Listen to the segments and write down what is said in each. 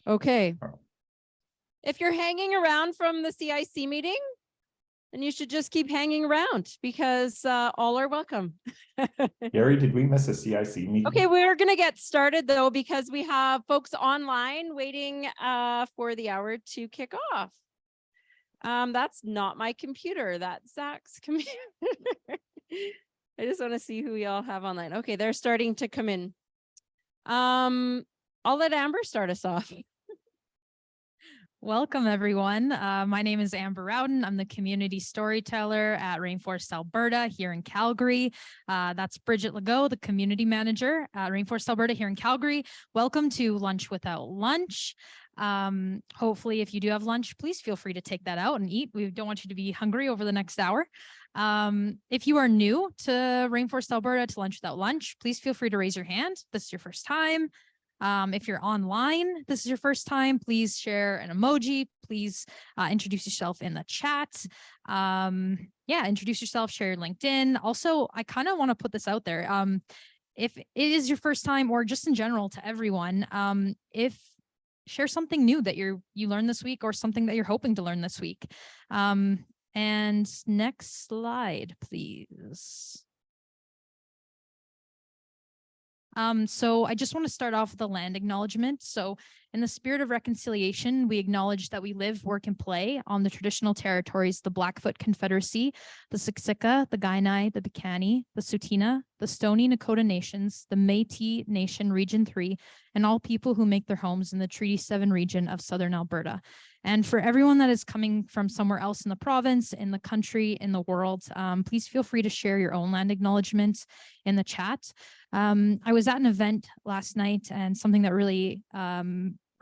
Okay. If you're hanging around from the CIC meeting, then you should just keep hanging around because all are welcome. Gary, did we miss a CIC meeting? Okay, we're going to get started though, because we have folks online waiting for the hour to kick off. That's not my computer. That's Zach's computer. I just want to see who y'all have online. Okay, they're starting to come in. I'll let Amber start us off. Welcome, everyone. My name is Amber Rowden. I'm the community storyteller at Rainforest Alberta here in Calgary. That's Bridget Legault, the community manager at Rainforest Alberta here in Calgary. Welcome to Lunch Without Lunch. Hopefully, if you do have lunch, please feel free to take that out and eat. We don't want you to be hungry over the next hour. If you are new to Rainforest Alberta, to Lunch Without Lunch, please feel free to raise your hand. This is your first time. If you're online, this is your first time, please share an emoji. Please introduce yourself in the chat. Introduce yourself, share your LinkedIn. Also, I kind of want to put this out there. If it is your first time or just in general to everyone, share something new that you learned this week or something that you're hoping to learn this week. And next slide, please. So I just want to start off with a land acknowledgement. So in the spirit of reconciliation, we acknowledge that we live, work, and play on the traditional territories, the Blackfoot Confederacy, the Siksika, the Kainai, the Piikani, the Tsuut'ina, the Stoney Nakoda Nations, the Métis Nation Region 3, and all people who make their homes in the Treaty 7 region of Southern Alberta. And for everyone that is coming from somewhere else in the province, in the country, in the world, please feel free to share your own land acknowledgements in the chat. I was at an event last night, and something that really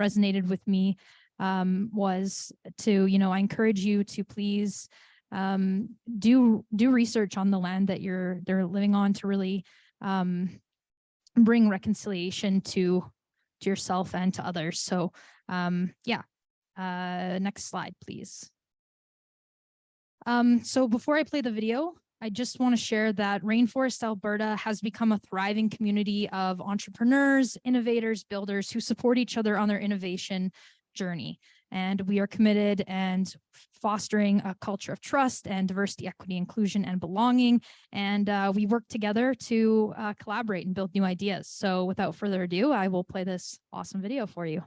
resonated with me was to, I encourage you to please do research on the land that they're living on, to really bring reconciliation to yourself and to others. So next slide, please. So before I play the video, I just want to share that Rainforest Alberta has become a thriving community of entrepreneurs, innovators, builders who support each other on their innovation journey. And we are committed and fostering a culture of trust and diversity, equity, inclusion, and belonging. And we work together to collaborate and build new ideas. So without further ado, I will play this awesome video for you.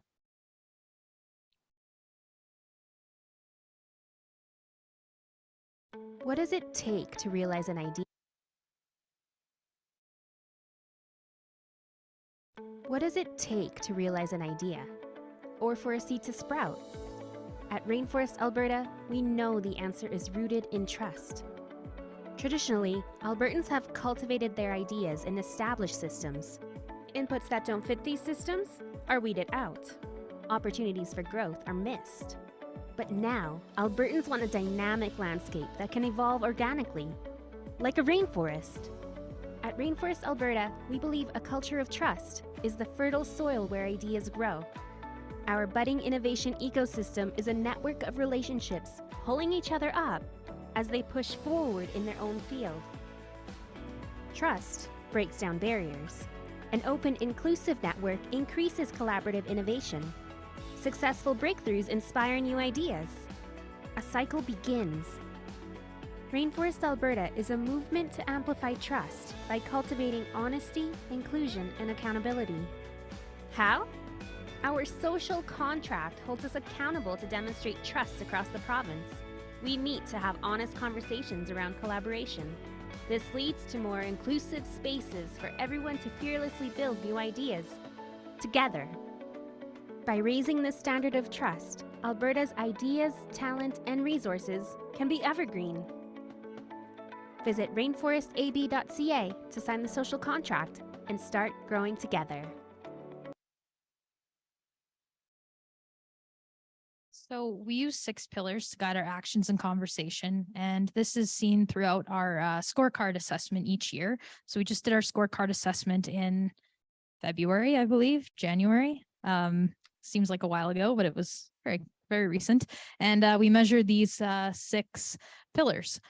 What does it take to realize an idea? What does it take to realize an idea? Or for a seed to sprout? At Rainforest Alberta, we know the answer is rooted in trust. Traditionally, Albertans have cultivated their ideas in established systems. Inputs that don't fit these systems are weeded out. Opportunities for growth are missed. But now, Albertans want a dynamic landscape that can evolve organically, like a rainforest. At Rainforest Alberta, we believe a culture of trust is the fertile soil where ideas grow. Our budding innovation ecosystem is a network of relationships pulling each other up as they push forward in their own field. Trust breaks down barriers. An open, inclusive network increases collaborative innovation. Successful breakthroughs inspire new ideas. A cycle begins. Rainforest Alberta is a movement to amplify trust by cultivating honesty, inclusion, and accountability. How? Our social contract holds us accountable to demonstrate trust across the province. We meet to have honest conversations around collaboration. This leads to more inclusive spaces for everyone to fearlessly build new ideas together. By raising the standard of trust, Alberta's ideas, talent, and resources can be evergreen. Visit rainforestab.ca to sign the social contract and start growing together. So we use 6 pillars to guide our actions and conversation, and this is seen throughout our scorecard assessment each year. So we just did our scorecard assessment in February, I believe, January. Seems like a while ago, but it was very, very recent. And we measured these 6 pillars.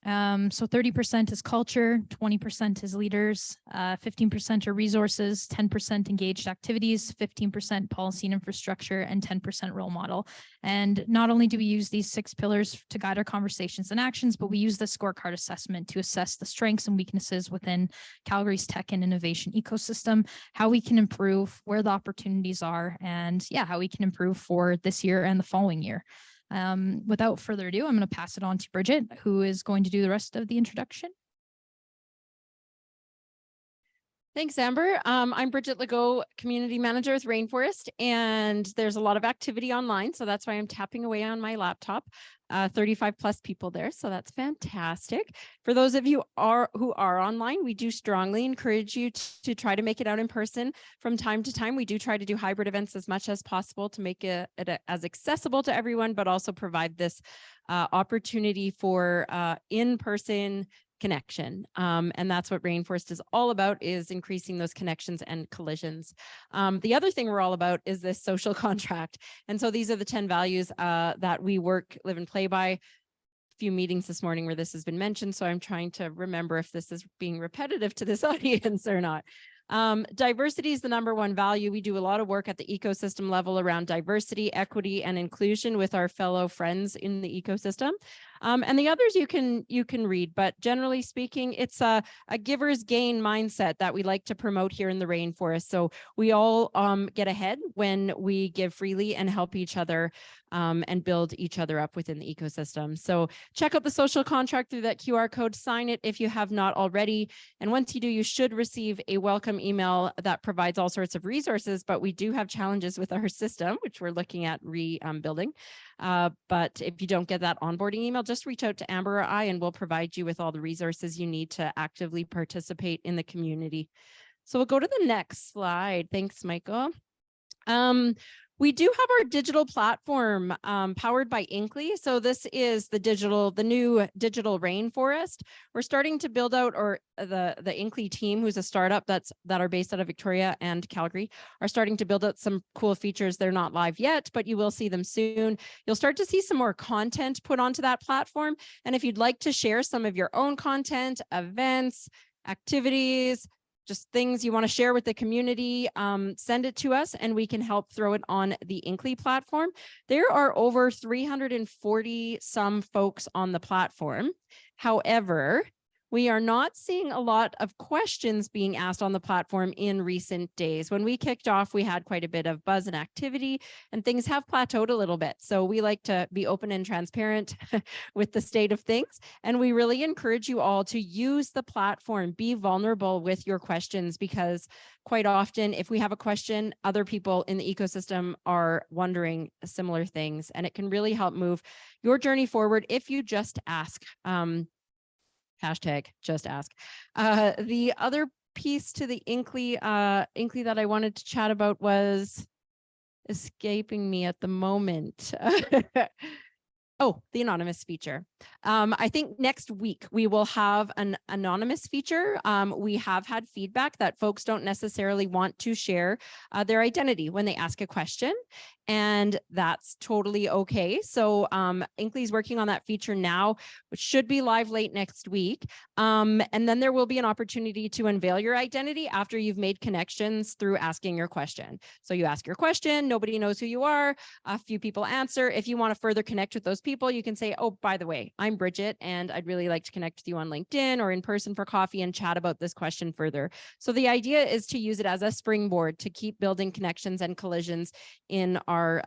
So 30% is culture, 20% is leaders, 15% are resources, 10% engaged activities, 15% policy and infrastructure, and 10% role model. And not only do we use these 6 pillars to guide our conversations and actions, but we use the scorecard assessment to assess the strengths and weaknesses within Calgary's tech and innovation ecosystem, how we can improve, where the opportunities are, and how we can improve for this year and the following year. Without further ado, I'm going to pass it on to Bridget, who is going to do the rest of the introduction. Thanks, Amber. I'm Bridget Legault, Community Manager with Rainforest, and there's a lot of activity online, so that's why I'm tapping away on my laptop. 35 plus people there, so that's fantastic. For those of you who are online, we do strongly encourage you to try to make it out in person from time to time. We do try to do hybrid events as much as possible to make it as accessible to everyone, but also provide this opportunity for in-person connection. And that's what Rainforest is all about, is increasing those connections and collisions. The other thing we're all about is this social contract. And so these are the 10 values that we work, live, and play by. A few meetings this morning where this has been mentioned, so I'm trying to remember if this is being repetitive to this audience or not. Diversity is the #1 value. We do a lot of work at the ecosystem level around diversity, equity, and inclusion with our fellow friends in the ecosystem. And the others you can read, but generally speaking, it's a giver's gain mindset that we like to promote here in the rainforest. So we all get ahead when we give freely and help each other and build each other up within the ecosystem. So check out the social contract through that QR code, sign it if you have not already. And once you do, you should receive a welcome email that provides all sorts of resources, but we do have challenges with our system, which we're looking at rebuilding. But if you don't get that onboarding email, just reach out to Amber or I, and we'll provide you with all the resources you need to actively participate in the community. So we'll go to the next slide. Thanks, Michael. We do have our digital platform powered by Inkly. So this is the new digital rainforest. We're starting to build out, or the Inkly team, who's a startup that are based out of Victoria and Calgary, are starting to build out some cool features. They're not live yet, but you will see them soon. You'll start to see some more content put onto that platform. And if you'd like to share some of your own content, events, activities, just things you want to share with the community, send it to us and we can help throw it on the Inkly platform. There are over 340 some folks on the platform. However, we are not seeing a lot of questions being asked on the platform in recent days. When we kicked off, we had quite a bit of buzz and activity, and things have plateaued a little bit. So we like to be open and transparent with the state of things. And we really encourage you all to use the platform, be vulnerable with your questions, because quite often, if we have a question, other people in the ecosystem are wondering similar things, and it can really help move your journey forward if you just ask. Hashtag just ask. The other piece to the Inkly that I wanted to chat about was escaping me at the moment. Oh, the anonymous feature. I think next week we will have an anonymous feature. We have had feedback that folks don't necessarily want to share their identity when they ask a question, and that's totally okay. So Inkly's working on that feature now, which should be live late next week. And then there will be an opportunity to unveil your identity after you've made connections through asking your question. So you ask your question, nobody knows who you are, a few people answer. If you want to further connect with those people, you can say, oh, by the way, I'm Bridget, and I'd really like to connect with you on LinkedIn or in person for coffee and chat about this question further. So the idea is to use it as a springboard to keep building connections and collisions in our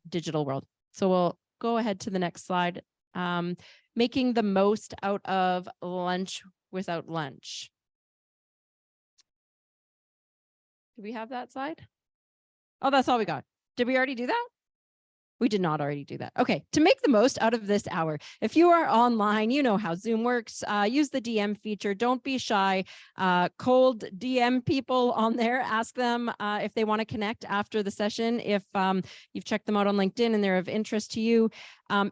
digital world. So we'll go ahead to the next slide. Making the most out of lunch without lunch. Do we have that slide? Oh, that's all we got. Did we already do that? We did not already do that. Okay, to make the most out of this hour, if you are online, you know how Zoom works. Use the DM feature. Don't be shy. Cold DM people on there. Ask them if they want to connect after the session. If you've checked them out on LinkedIn and they're of interest to you.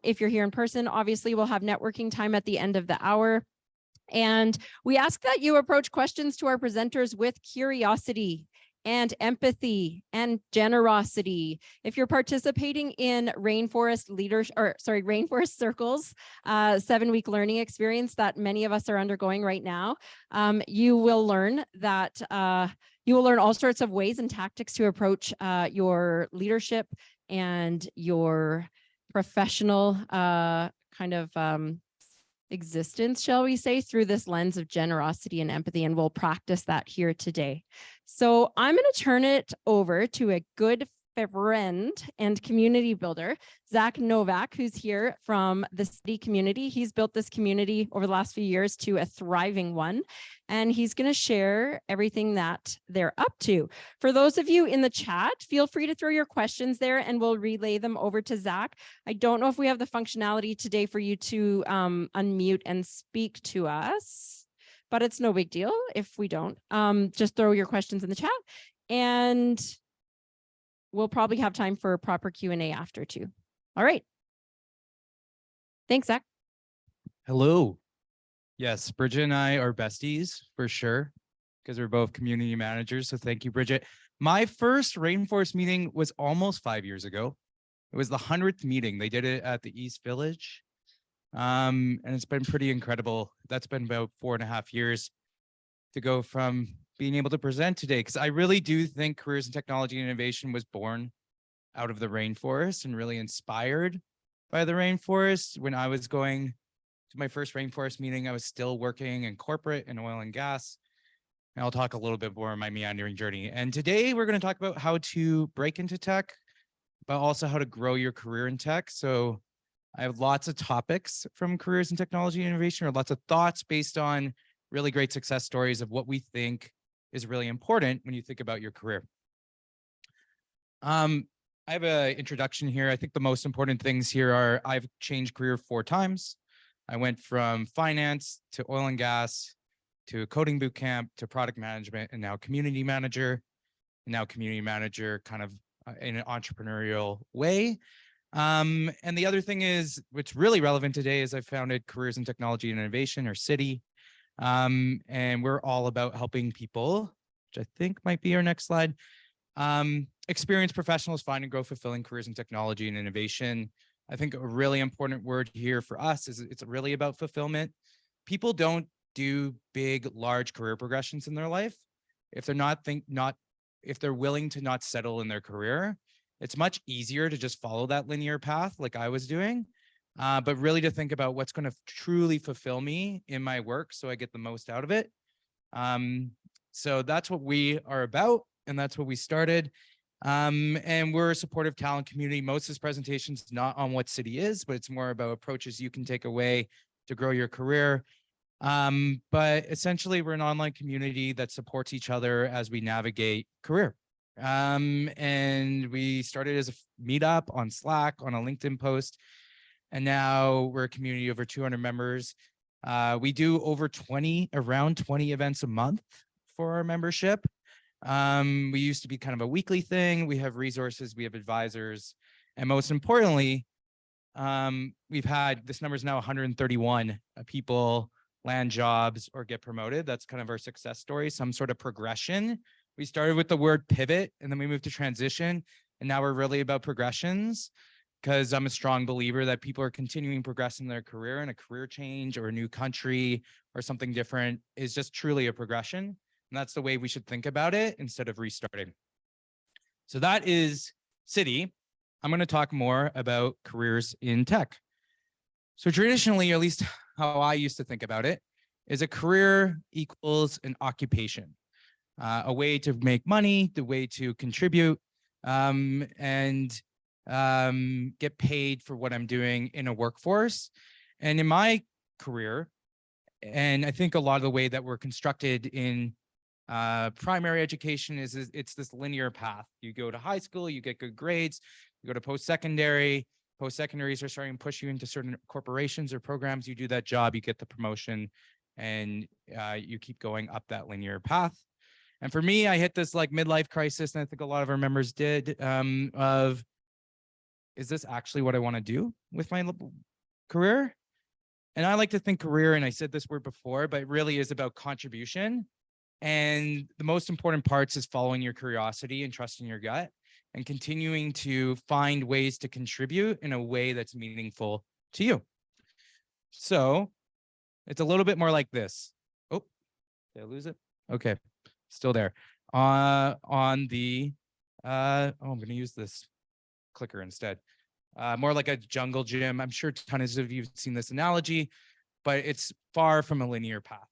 If you're here in person, obviously we'll have networking time at the end of the hour. And we ask that you approach questions to our presenters with curiosity and empathy and generosity. If you're participating in Rainforest Rainforest Circles, 7-week learning experience that many of us are undergoing right now, you will learn that you will learn all sorts of ways and tactics to approach your leadership and your professional existence, shall we say, through this lens of generosity and empathy, and we'll practice that here today. So I'm going to turn it over to a good friend and community builder, Zac Novak, who's here from the CITI community. He's built this community over the last few years to a thriving one, and he's going to share everything that they're up to. For those of you in the chat, feel free to throw your questions there and we'll relay them over to Zac. I don't know if we have the functionality today for you to unmute and speak to us, but it's no big deal if we don't. Just throw your questions in the chat, and we'll probably have time for a proper Q&A after too. All right. Thanks, Zac. Hello. Yes, Bridget and I are besties for sure, because we're both community managers. So thank you, Bridget. My first Rainforest meeting was almost 5 years ago. It was the 100th meeting. They did it at the East Village. And it's been pretty incredible. That's been about 4.5 years to go from being able to present today, because I really do think careers in technology and innovation was born out of the rainforest and really inspired by the rainforest. When I was going to my first rainforest meeting, I was still working in corporate and oil and gas. And I'll talk a little bit more on my meandering journey. And today we're going to talk about how to break into tech, but also how to grow your career in tech. So I have lots of topics from careers in technology and innovation, or lots of thoughts based on really great success stories of what we think is really important when you think about your career. I have an introduction here. I think the most important things here are I've changed career 4 times. I went from finance to oil and gas to a coding boot camp to product management, and now community manager, kind of in an entrepreneurial way. And the other thing is, what's really relevant today is I founded Careers in Technology and Innovation, or CITI. And we're all about helping people, which I think might be our next slide, experienced professionals find and grow fulfilling careers in technology and innovation. I think a really important word here for us is it's really about fulfillment. People don't do big, large career progressions in their life if they're if they're willing to not settle in their career. It's much easier to just follow that linear path like I was doing. But really to think about what's going to truly fulfill me in my work so I get the most out of it. So that's what we are about, and that's what we started. And we're a supportive talent community. Most of this presentation is not on what CITI is, but it's more about approaches you can take away to grow your career. But essentially, we're an online community that supports each other as we navigate career. And we started as a meetup on Slack, on a LinkedIn post. And now we're a community of over 200 members. We do around 20 events a month for our membership. We used to be kind of a weekly thing. We have resources, we have advisors. And most importantly, we've had, this number is now 131 people land jobs or get promoted. That's kind of our success story, some sort of progression. We started with the word pivot, and then we moved to transition. And now we're really about progressions, because I'm a strong believer that people are continuing progressing their career, and a career change or a new country or something different is just truly a progression. And that's the way we should think about it instead of restarting. So that is CITI. I'm going to talk more about careers in tech. So traditionally, or at least how I used to think about it, is a career equals an occupation, a way to make money, the way to contribute, and get paid for what I'm doing in a workforce. And in my career, and I think a lot of the way that we're constructed in primary education is it's this linear path. You go to high school, you get good grades, you go to post-secondary. Post-secondaries are starting to push you into certain corporations or programs. You do that job, you get the promotion, and you keep going up that linear path. And for me, I hit this like midlife crisis, and I think a lot of our members did, of, is this actually what I want to do with my career? And I like to think career, and I said this word before, but it really is about contribution. And the most important parts is following your curiosity and trusting your gut and continuing to find ways to contribute in a way that's meaningful to you. So it's a little bit more like this. Oh, did I lose it? Okay, still there. On the, I'm going to use this clicker instead. More like a jungle gym. I'm sure tons of you have seen this analogy, but it's far from a linear path.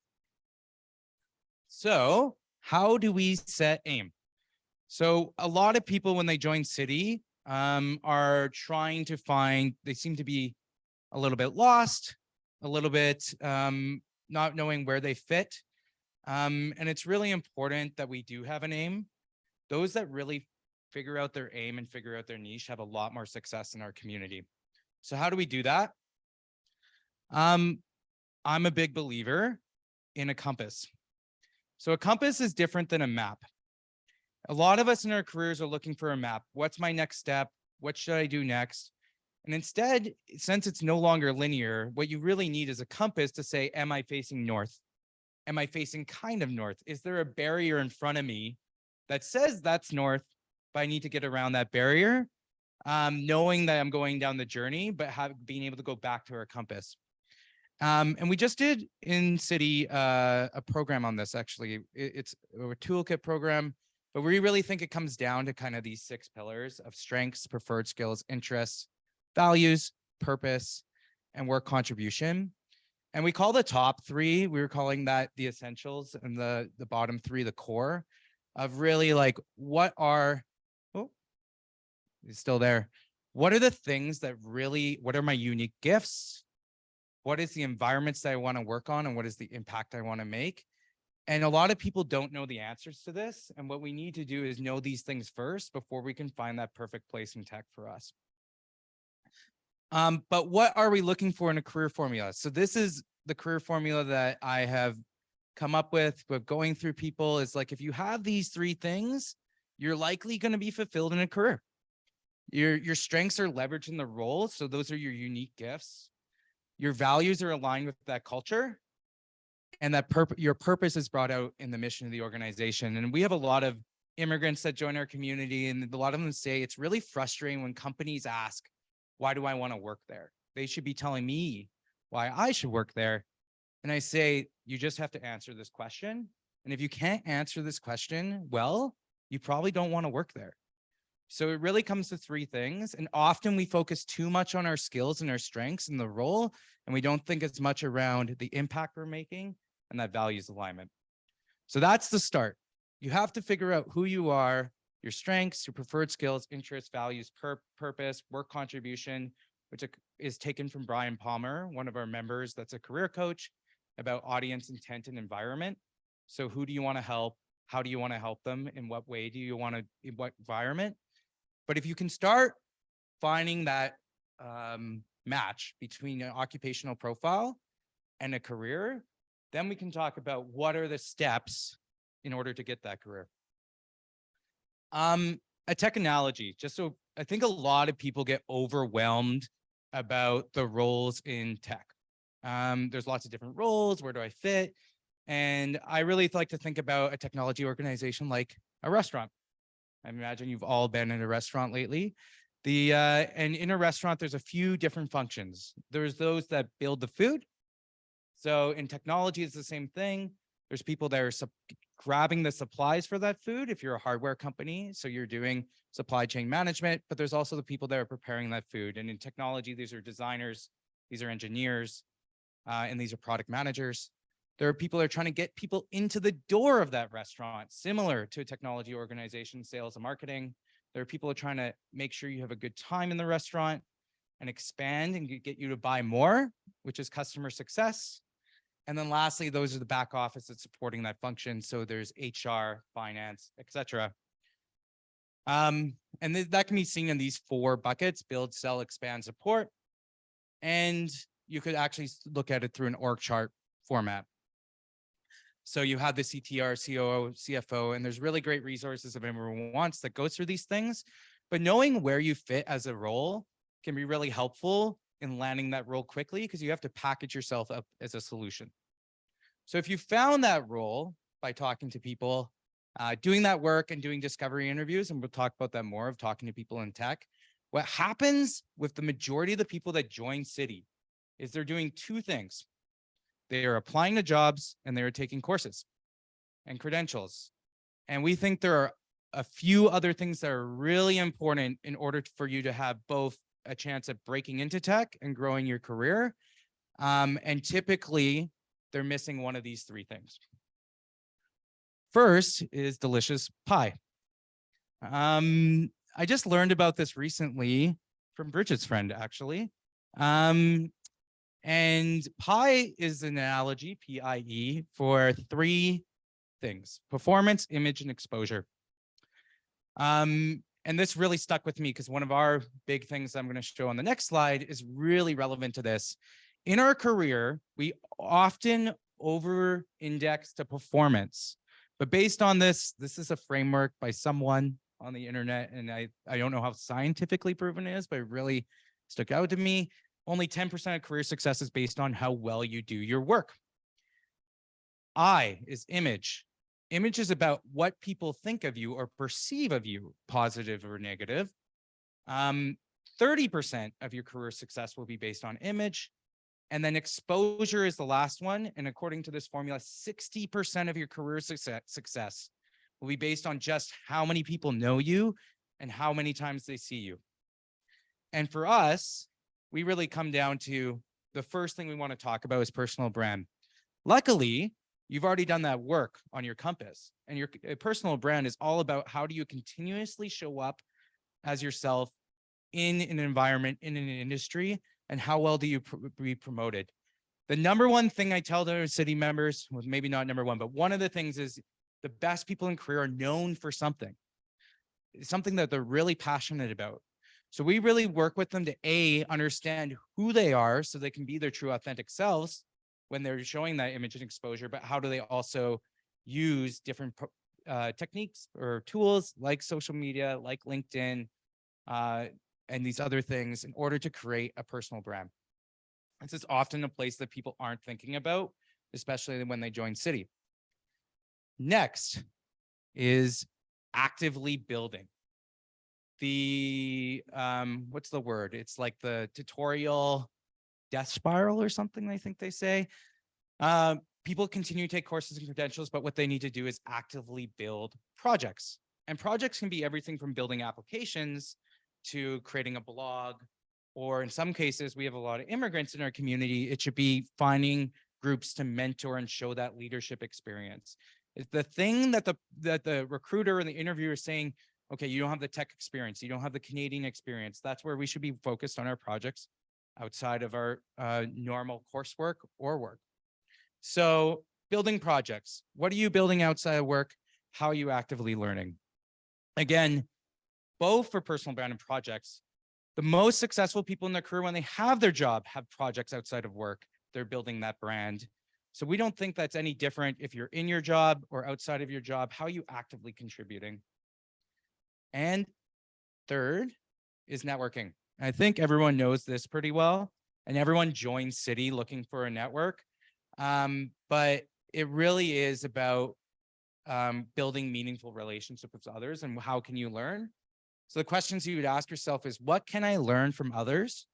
So how do we set aim? So a lot of people, when they join CITI, are trying to find, they seem to be a little bit lost, a little bit not knowing where they fit. And it's really important that we do have an aim. Those that really figure out their aim and figure out their niche have a lot more success in our community. So how do we do that? I'm a big believer in a compass. So a compass is different than a map. A lot of us in our careers are looking for a map. What's my next step? What should I do next? And instead, since it's no longer linear, what you really need is a compass to say, am I facing north? Am I facing kind of north? Is there a barrier in front of me that says that's north, but I need to get around that barrier? Knowing that I'm going down the journey, but being able to go back to our compass. And we just did in CITI a program on this, actually. It's a toolkit program, but we really think it comes down to kind of these 6 pillars of strengths, preferred skills, interests, values, purpose, and work contribution. And we call the top 3, we were calling that the essentials, and the bottom 3, the core of really like, what are, oh, it's still there. What are the things that really, what are my unique gifts? What is the environments that I want to work on, and what is the impact I want to make? And a lot of people don't know the answers to this. And what we need to do is know these things first before we can find that perfect place in tech for us. But what are we looking for in a career formula? So this is the career formula that I have come up with, but going through people is like, if you have these 3 things, you're likely going to be fulfilled in a career. Your strengths are leveraged in the role. So those are your unique gifts. Your values are aligned with that culture, and that your purpose is brought out in the mission of the organization. And we have a lot of immigrants that join our community, and a lot of them say it's really frustrating when companies ask, why do I want to work there? They should be telling me why I should work there. And I say, you just have to answer this question. And if you can't answer this question, well, you probably don't want to work there. So it really comes to 3 things. And often we focus too much on our skills and our strengths in the role, and we don't think as much around the impact we're making and that values alignment. So that's the start. You have to figure out who you are, your strengths, your preferred skills, interests, values, purpose, work contribution, which is taken from Brian Palmer, one of our members that's a career coach, about audience intent and environment. So who do you want to help? How do you want to help them? In what way do you want to, in what environment? But if you can start finding that match between an occupational profile and a career, then we can talk about what are the steps in order to get that career. A tech analogy, just so I think a lot of people get overwhelmed about the roles in tech. There's lots of different roles. Where do I fit? And I really like to think about a technology organization like a restaurant. I imagine you've all been in a restaurant lately. And in a restaurant, there's a few different functions. There's those that build the food. So in technology, it's the same thing. There's people that are grabbing the supplies for that food. If you're a hardware company, so you're doing supply chain management, but there's also the people that are preparing that food. And in technology, these are designers, these are engineers, and these are product managers. There are people that are trying to get people into the door of that restaurant, similar to a technology organization, sales and marketing. There are people who are trying to make sure you have a good time in the restaurant and expand and get you to buy more, which is customer success. And then lastly, those are the back office that's supporting that function. So there's HR, finance, et cetera. And that can be seen in these 4 buckets: build, sell, expand, support. And you could actually look at it through an org chart format. So you have the CTR, COO, CFO, and there's really great resources if everyone wants that goes through these things. But knowing where you fit as a role can be really helpful in landing that role quickly, because you have to package yourself up as a solution. So if you found that role by talking to people, doing that work and doing discovery interviews. And we'll talk about that more, of talking to people in tech. What happens with the majority of the people that join Citi is they're doing two things. They are applying to jobs and they are taking courses and credentials. And we think there are a few other things that are really important in order for you to have both a chance at breaking into tech and growing your career. And typically they're missing one of these three things. First is delicious pie. I just learned about this recently from Bridget's friend, actually. And pie is an analogy, PIE, for three things: performance, image, and exposure. And this really stuck with me because one of our big things I'm going to show on the next slide is really relevant to this. In our career, we often over-index to performance. But based on this is a framework by someone on the internet, and I don't know how scientifically proven it is, but it really stuck out to me. Only 10% of career success is based on how well you do your work. I is image. Image is about what people think of you or perceive of you, positive or negative. 30% of your career success will be based on image. And then exposure is the last one. And according to this formula, 60% of your career success will be based on just how many people know you and how many times they see you. And for us, we really come down to the first thing we want to talk about is personal brand. Luckily, you've already done that work on your compass, and your personal brand is all about how do you continuously show up as yourself in an environment, in an industry, and how well do you be promoted. The number one thing I tell the Citi members, well, maybe not number one, but one of the things is the best people in career are known for something. It's something that they're really passionate about. So we really work with them to understand who they are so they can be their true authentic selves when they're showing that image and exposure, but how do they also use different techniques or tools like social media, like LinkedIn, and these other things in order to create a personal brand. This is often a place that people aren't thinking about, especially when they join Citi. Next is actively building. The, what's the word? It's like the tutorial death spiral or something, I think they say. People continue to take courses and credentials, but what they need to do is actively build projects. And projects can be everything from building applications to creating a blog, or in some cases, we have a lot of immigrants in our community. It should be finding groups to mentor and show that leadership experience. It's the thing that the recruiter and the interviewer is saying, okay, you don't have the tech experience, you don't have the Canadian experience. That's where we should be focused on our projects outside of our normal coursework or work. So building projects. What are you building outside of work? How are you actively learning? Again, both for personal brand and projects, the most successful people in their career when they have their job have projects outside of work. They're building that brand. So we don't think that's any different if you're in your job or outside of your job. How are you actively contributing? And third is networking. I think everyone knows this pretty well, and everyone joins Citi looking for a network. But it really is about building meaningful relationships with others, and how can you learn? So the questions you would ask yourself is, what can I learn from others?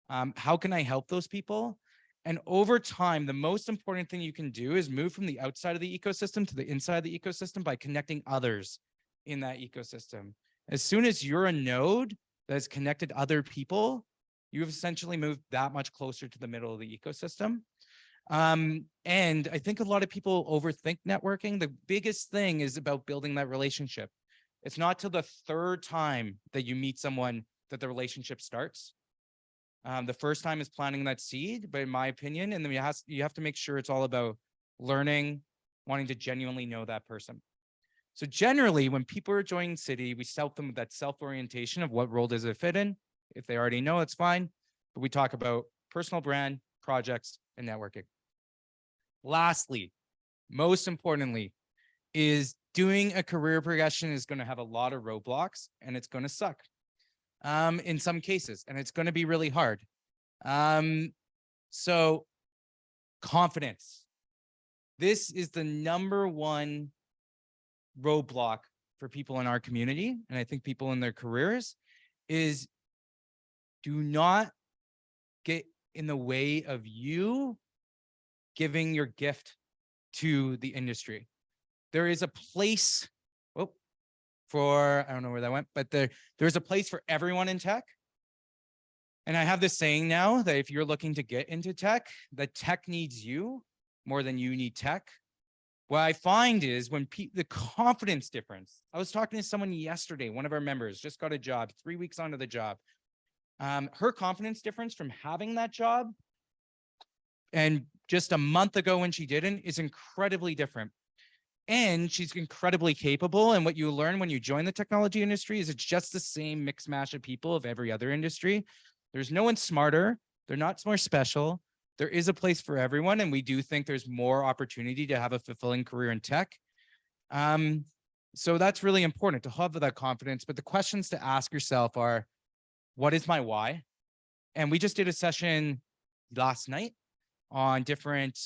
How can I help those people? And over time, the most important thing you can do is move from the outside of the ecosystem to the inside of the ecosystem by connecting others in that ecosystem. As soon as you're a node that has connected other people, you've essentially moved that much closer to the middle of the ecosystem. And I think a lot of people overthink networking. The biggest thing is about building that relationship. It's not till the third time that you meet someone that the relationship starts. The first time is planting that seed, but in my opinion, and then you have to make sure it's all about learning, wanting to genuinely know that person. So generally, when people are joining Citi, we help them with that self-orientation of what role does it fit in. If they already know, it's fine. But we talk about personal brand, projects, and networking. Lastly, most importantly, is doing a career progression is going to have a lot of roadblocks, and it's going to suck in some cases, and it's going to be really hard. So confidence. This is the #1 roadblock for people in our community, and I think people in their careers, is do not get in the way of you giving your gift to the industry. There is a place, for, I don't know where that went, but there's a place for everyone in tech. And I have this saying now that if you're looking to get into tech, the tech needs you more than you need tech. What I find is when the confidence difference, I was talking to someone yesterday, one of our members just got a job, 3 weeks onto the job. Her confidence difference from having that job and just a month ago when she didn't is incredibly different. And she's incredibly capable. And what you learn when you join the technology industry is it's just the same mix mash of people of every other industry. There's no one smarter. They're not more special. There is a place for everyone. And we do think there's more opportunity to have a fulfilling career in tech. So that's really important to have that confidence. But the questions to ask yourself are, what is my why? And we just did a session last night on different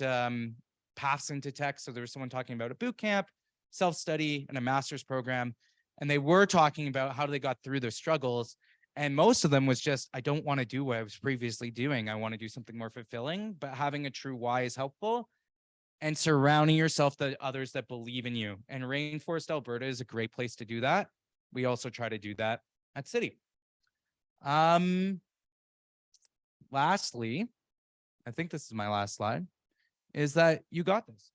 paths into tech. So there was someone talking about a boot camp, self-study, and a master's program. And they were talking about how they got through their struggles. And most of them was just, I don't want to do what I was previously doing. I want to do something more fulfilling, but having a true why is helpful. And surrounding yourself with others that believe in you. And Rainforest, Alberta is a great place to do that. We also try to do that at CITI. Lastly, I think this is my last slide, is that you got this.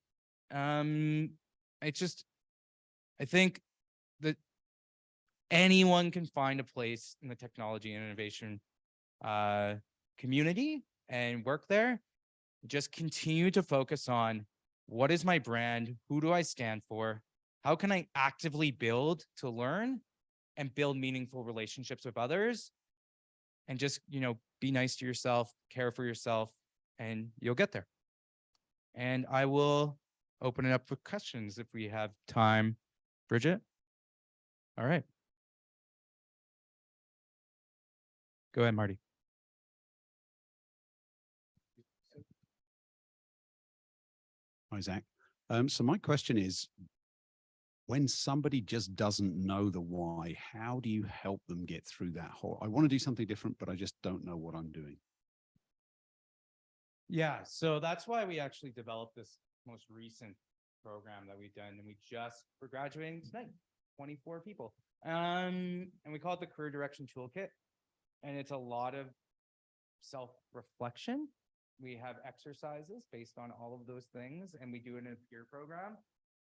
I think that anyone can find a place in the technology and innovation community and work there. Just continue to focus on what is my brand? Who do I stand for? How can I actively build to learn and build meaningful relationships with others? And just, be nice to yourself, care for yourself, and you'll get there. And I will open it up for questions if we have time. Bridget? All right. Go ahead, Marty. Hi, Zach. So my question is, when somebody just doesn't know the why, how do you help them get through that whole, I want to do something different, but I just don't know what I'm doing? Yeah, so that's why we actually developed this most recent program that we've done. And we're graduating tonight, 24 people. And we call it the Career Direction Toolkit. And it's a lot of self-reflection. We have exercises based on all of those things, and we do it in a peer program.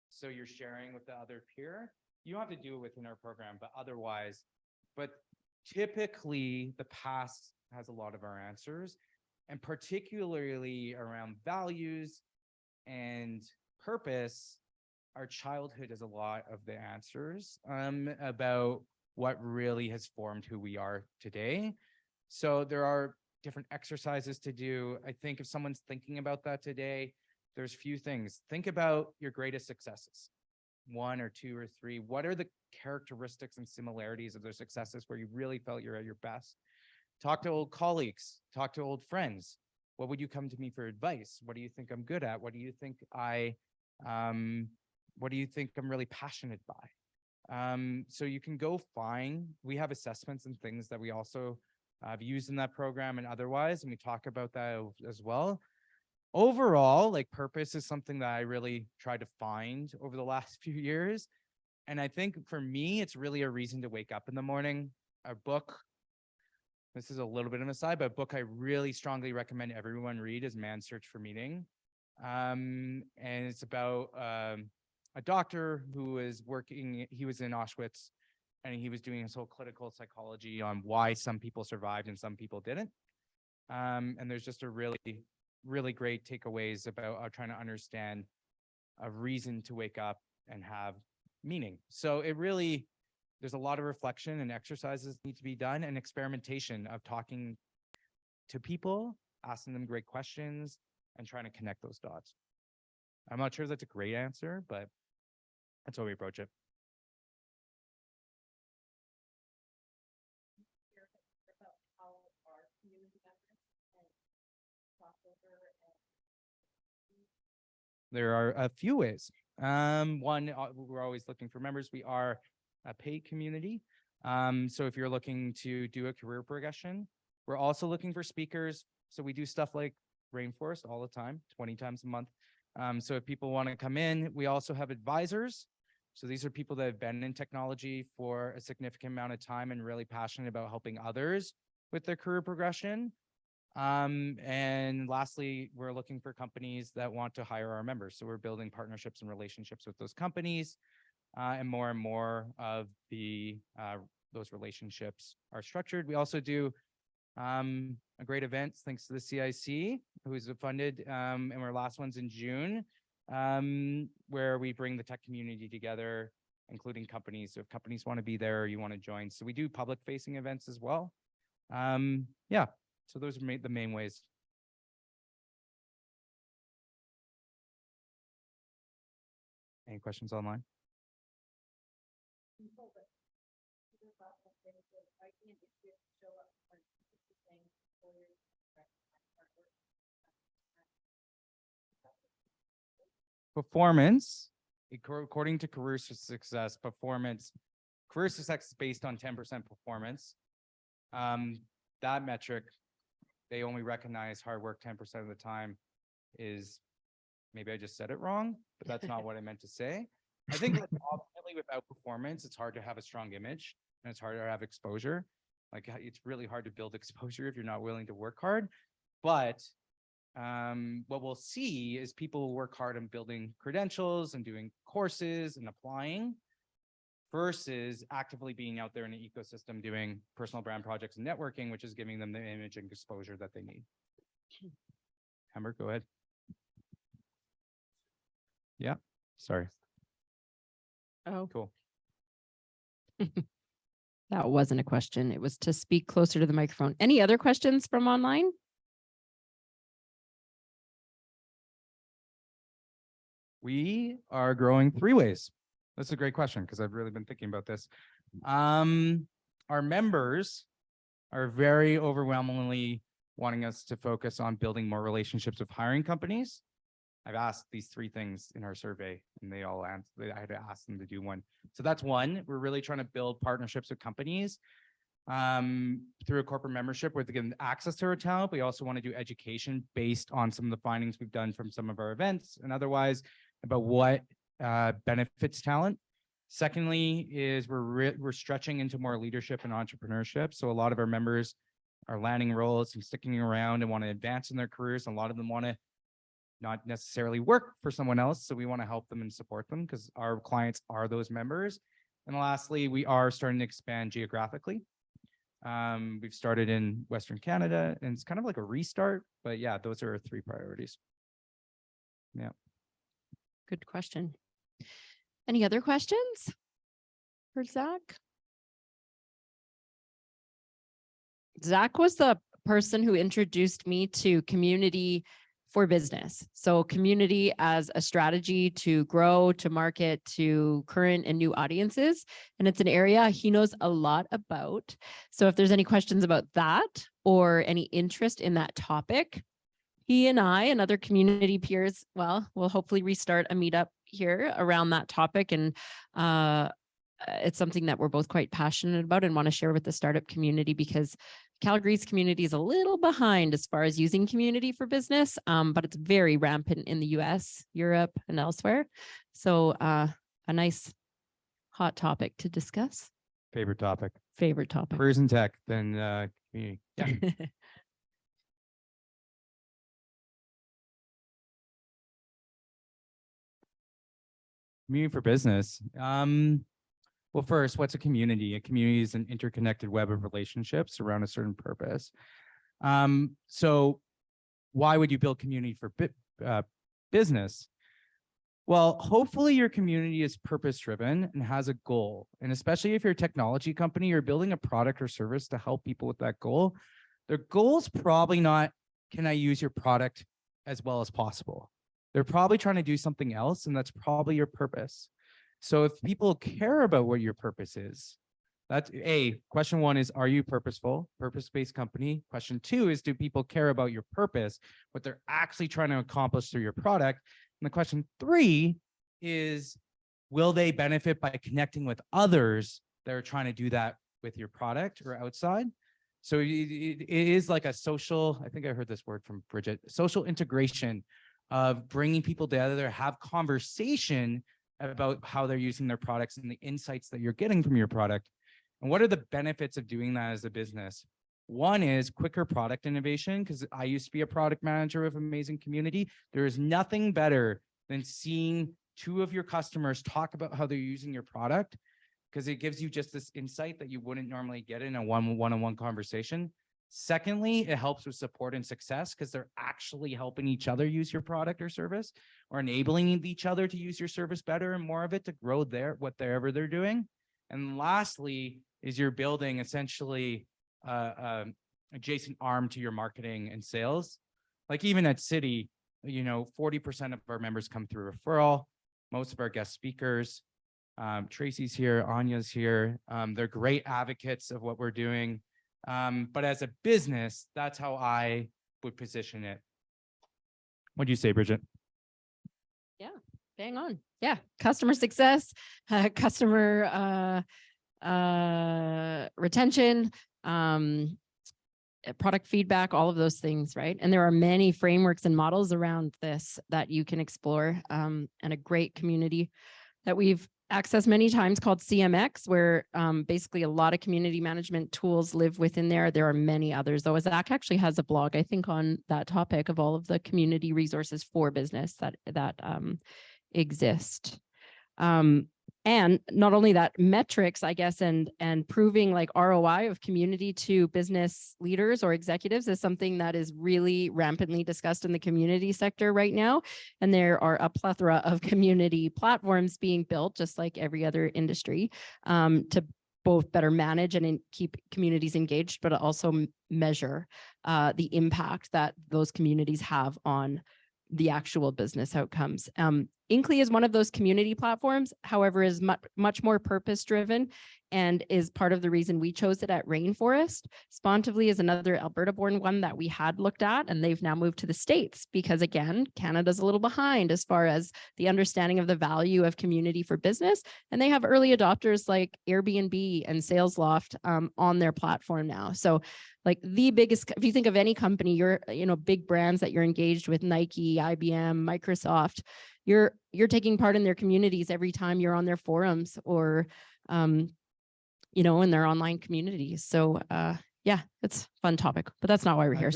So you're sharing with the other peer. You don't have to do it within our program, but typically the past has a lot of our answers, and particularly around values and purpose, our childhood is a lot of the answers about what really has formed who we are today. So there are different exercises to do. I think if someone's thinking about that today, there's a few things. Think about your greatest successes, 1 or 2 or 3. What are the characteristics and similarities of those successes where you really felt you're at your best? Talk to old colleagues, talk to old friends. What would you come to me for advice? What do you think I'm good at? What do you think I'm really passionate by? So you can go find, we have assessments and things that we also have used in that program and otherwise, and we talk about that as well. Overall, like purpose is something that I really tried to find over the last few years. And I think for me, it's really a reason to wake up in the morning. A book, this is a little bit of an aside, but a book I really strongly recommend everyone read is Man's Search for Meaning. And it's about a doctor who is working, he was in Auschwitz, and he was doing his whole clinical psychology on why some people survived and some people didn't. And there's just a really great takeaways about trying to understand a reason to wake up and have meaning. So there's a lot of reflection and exercises need to be done, and experimentation of talking to people, asking them great questions, and trying to connect those dots. I'm not sure if that's a great answer, but that's how we approach it. There are a few ways. One, we're always looking for members. We are a paid community. So if you're looking to do a career progression, we're also looking for speakers. So we do stuff like Rainforest all the time, 20 times a month. So if people want to come in, we also have advisors. So these are people that have been in technology for a significant amount of time and really passionate about helping others with their career progression. And lastly, we're looking for companies that want to hire our members. So we're building partnerships and relationships with those companies, and more of the those relationships are structured. We also do a great event thanks to the CIC, who's funded, and our last one's in June, where we bring the tech community together, including companies. So if companies want to be there or you want to join. So we do public facing events as well. Yeah. So those are the main ways. Any questions online? Performance, according to career success, career success is based on 10% performance. That metric, they only recognize hard work 10% of the time is, maybe I just said it wrong, but that's not what I meant to say. I think that ultimately without performance, it's hard to have a strong image and it's harder to have exposure. Like it's really hard to build exposure if you're not willing to work hard. But what we'll see is people will work hard on building credentials and doing courses and applying versus actively being out there in the ecosystem doing personal brand projects and networking, which is giving them the image and exposure that they need. Amber, go ahead. Yeah, sorry. Oh, Cool. that wasn't a question. It was to speak closer to the microphone. Any other questions from online? We are growing 3 ways. That's a great question because I've really been thinking about this. Our members are very overwhelmingly wanting us to focus on building more relationships with hiring companies. I've asked these 3 things in our survey and they all answered. I had to ask them to do one. So that's one. We're really trying to build partnerships with companies through a corporate membership where they get access to our talent. We also want to do education based on some of the findings we've done from some of our events and otherwise about what benefits talent. Secondly is we're stretching into more leadership and entrepreneurship. So a lot of our members are landing roles and sticking around and want to advance in their careers. And a lot of them want to not necessarily work for someone else. So we want to help them and support them because our clients are those members. And lastly, we are starting to expand geographically. We've started in Western Canada and it's kind of like a restart, but yeah, those are our 3 priorities. Yeah. Good question. Any other questions for Zac? Zac was the person who introduced me to community for business. So community as a strategy to grow, to market to current and new audiences. And it's an area he knows a lot about. So if there's any questions about that or any interest in that topic, he and I and other community peers, well, we'll hopefully restart a meetup here around that topic. And it's something that we're both quite passionate about and want to share with the startup community because Calgary's community is a little behind as far as using community for business, but it's very rampant in the US, Europe, and elsewhere. So a nice hot topic to discuss. Favorite topic. Favorite topic. Careers in tech, then community. Yeah. Community for business. Well, first, what's a community? A community is an interconnected web of relationships around a certain purpose. So why would you build community for business? Well, hopefully your community is purpose-driven and has a goal. And especially if you're a technology company, you're building a product or service to help people with that goal. Their goal is probably not, can I use your product as well as possible? They're probably trying to do something else, and that's probably your purpose. So if people care about what your purpose is, that's question 1 is, are you purposeful, purpose-based company? Question 2 is, do people care about your purpose, what they're actually trying to accomplish through your product? And the question 3 is, will they benefit by connecting with others that are trying to do that with your product or outside? So it is like a social, I think I heard this word from Bridget, social integration of bringing people together, have conversation about how they're using their products and the insights that you're getting from your product. And what are the benefits of doing that as a business? One is quicker product innovation, because I used to be a product manager of Amazing Community. There is nothing better than seeing 2 of your customers talk about how they're using your product, because it gives you just this insight that you wouldn't normally get in a one-on-one conversation. Secondly, it helps with support and success because they're actually helping each other use your product or service, or enabling each other to use your service better and more of it to grow whatever they're doing. And lastly, is you're building essentially adjacent arm to your marketing and sales. Like even at CITI, 40% of our members come through referral. Most of our guest speakers, Tracy's here, Anya's here. They're great advocates of what we're doing. But as a business, that's how I would position it. What do you say, Bridget? Yeah, bang on. Yeah, customer success, customer retention, product feedback, all of those things, right? And there are many frameworks and models around this that you can explore, and a great community that we've accessed many times called CMX, where basically a lot of community management tools live within there. There are many others, though. Zac actually has a blog, I think, on that topic of all of the community resources for business that exist. And not only that, metrics, I guess, and proving like ROI of community to business leaders or executives is something that is really rampantly discussed in the community sector right now. And there are a plethora of community platforms being built, just like every other industry, to both better manage and keep communities engaged, but also measure the impact that those communities have on the actual business outcomes. Inkly is one of those community platforms, however, is much more purpose-driven and is part of the reason we chose it at Rainforest. Spontively is another Alberta-born one that we had looked at, and they've now moved to the States because, again, Canada's a little behind as far as the understanding of the value of community for business. And they have early adopters like Airbnb and SalesLoft on their platform now. So like the biggest, if you think of any company, big brands that you're engaged with, Nike, IBM, Microsoft, you're taking part in their communities every time you're on their forums or, in their online communities. So yeah, it's a fun topic, but that's not why we're here.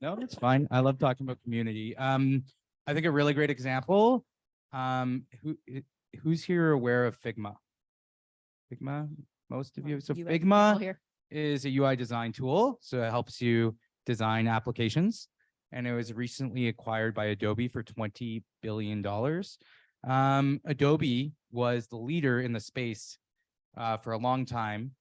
No, it's fine. I love talking about community. I think a really great example, who's here aware of Figma? Figma, most of you. So Figma is a UI design tool. So it helps you design applications. And it was recently acquired by Adobe for $20 billion. Adobe was the leader in the space for a long time.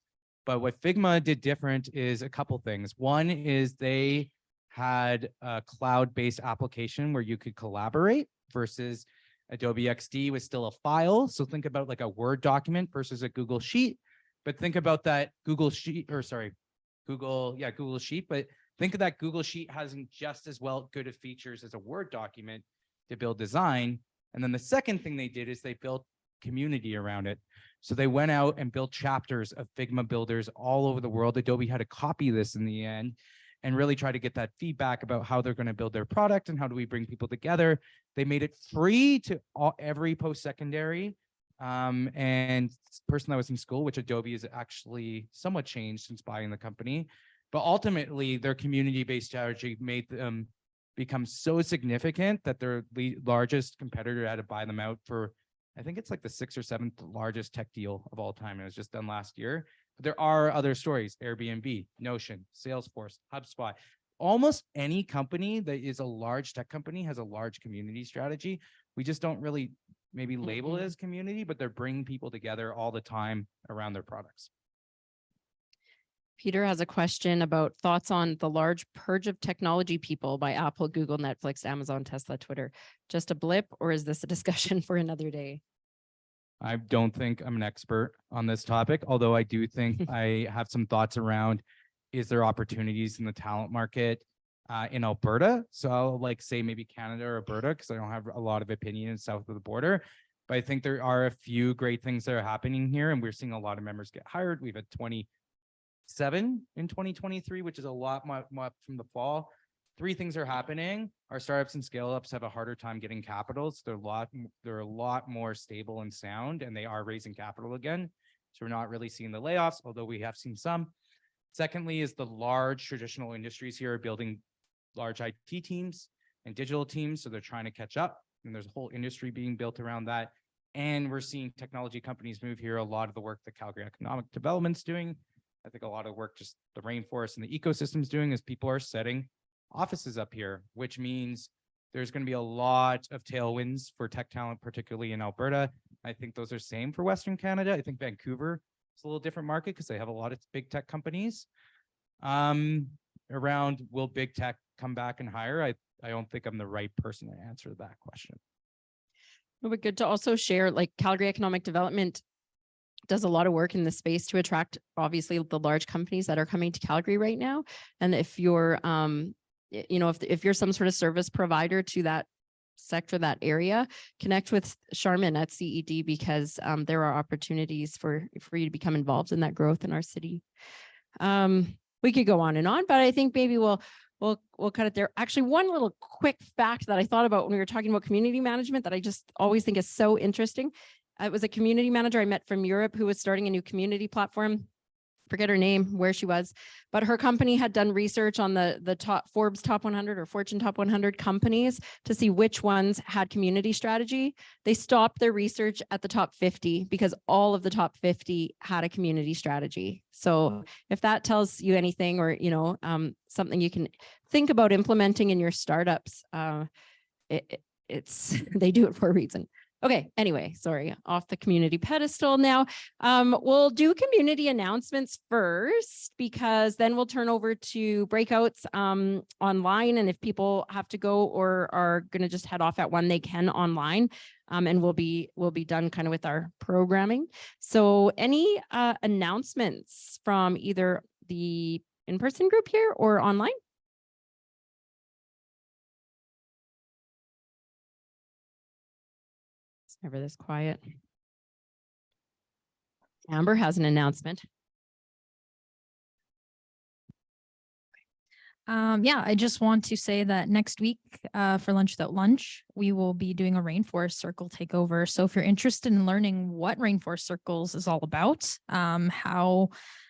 But what Figma did different is a couple things. One is they had a cloud-based application where you could collaborate versus Adobe XD was still a file. So think about like a Word document versus a Google Sheet. But think about that Google Sheet, Google Sheet. But think of that Google Sheet hasn't just as good of features as a Word document to build design. And then the second thing they did is they built community around it. So they went out and built chapters of Figma builders all over the world. Adobe had to copy this in the end and really try to get that feedback about how they're going to build their product and how do we bring people together. They made it free to every post-secondary and person that was in school, which Adobe has actually somewhat changed since buying the company. But ultimately, their community-based strategy made them become so significant that their largest competitor had to buy them out for, I think it's like the 6th or 7th largest tech deal of all time. It was just done last year. But there are other stories: Airbnb, Notion, Salesforce, HubSpot. Almost any company that is a large tech company has a large community strategy. We just don't really maybe label it as community, but they're bringing people together all the time around their products. Peter has a question about thoughts on the large purge of technology people by Apple, Google, Netflix, Amazon, Tesla, Twitter. Just a blip, or is this a discussion for another day? I don't think I'm an expert on this topic, although I do think I have some thoughts around, is there opportunities in the talent market in Alberta. So I'll like say maybe Canada or Alberta because I don't have a lot of opinion south of the border. But I think there are a few great things that are happening here, and we're seeing a lot of members get hired. We've had 27 in 2023, which is a lot more from the fall. 3 things are happening. Our startups and scale-ups have a harder time getting capital. So they're a lot more stable and sound, and they are raising capital again. So we're not really seeing the layoffs, although we have seen some. Secondly, is the large traditional industries here are building large IT teams and digital teams. So they're trying to catch up, and there's a whole industry being built around that. And we're seeing technology companies move here. A lot of the work that Calgary Economic Development's doing, I think a lot of work just the rainforest and the ecosystem's doing is people are setting offices up here, which means there's going to be a lot of tailwinds for tech talent, particularly in Alberta. I think those are same for Western Canada. I think Vancouver is a little different market because they have a lot of big tech companies. Around will big tech come back and hire? I don't think I'm the right person to answer that question. It would be good to also share, like Calgary Economic Development does a lot of work in the space to attract obviously the large companies that are coming to Calgary right now. And if you're, if you're some sort of service provider to that sector, that area, connect with Charmin at CITI because there are opportunities for you to become involved in that growth in our city. We could go on, but I think maybe we'll cut it there. Actually, one little quick fact that I thought about when we were talking about community management that I just always think is so interesting. It was a community manager I met from Europe who was starting a new community platform. Forget her name, where she was, but her company had done research on the top Forbes top 100 or Fortune top 100 companies to see which ones had community strategy. They stopped their research at the top 50 because all of the top 50 had a community strategy. So if that tells you anything, or something you can think about implementing in your startups, it's they do it for a reason. Okay, anyway, sorry, off the community pedestal now. We'll do community announcements first, because then we'll turn over to breakouts online. And if people have to go or are going to just head off at 1, they can online. And we'll be done kind of with our programming. So any announcements from either the in-person group here or online? Never this quiet. Amber has an announcement. Yeah, I just want to say that next week for Lunch Without Lunch, we will be doing a Rainforest Circle takeover. So if you're interested in learning what Rainforest Circles is all about,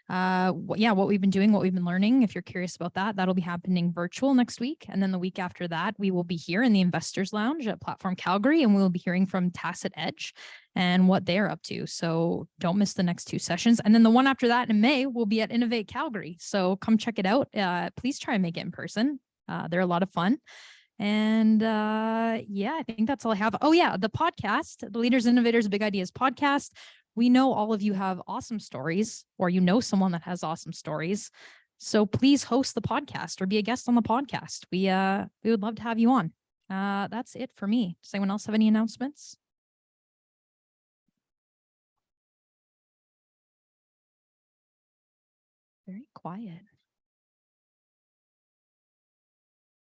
what we've been doing, what we've been learning, if you're curious about that, that'll be happening virtual next week. And then the week after that, we will be here in the Investors Lounge at Platform Calgary, and we'll be hearing from Tacit Edge and what they're up to. So don't miss the next 2 sessions. And then the one after that in May will be at Innovate Calgary. So come check it out. Please try and make it in person. They're a lot of fun. And I think that's all I have. Oh yeah, the podcast, the Leaders Innovators Big Ideas podcast. We know all of you have awesome stories, or you know someone that has awesome stories. So please host the podcast or be a guest on the podcast. We would love to have you on. That's it for me. Does anyone else have any announcements? Very quiet.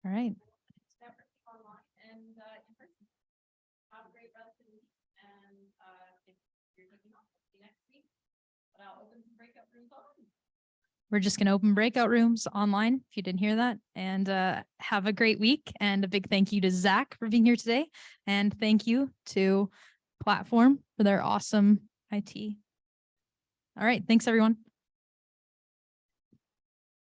All right. Have a great rest of the week, and if you're taking off, see you next week. But I'll open some breakout rooms on. We're just going to open breakout rooms online, if you didn't hear that. And have a great week. And a big thank you to Zac for being here today. And thank you to Platform for their awesome IT. All right. Thanks, everyone.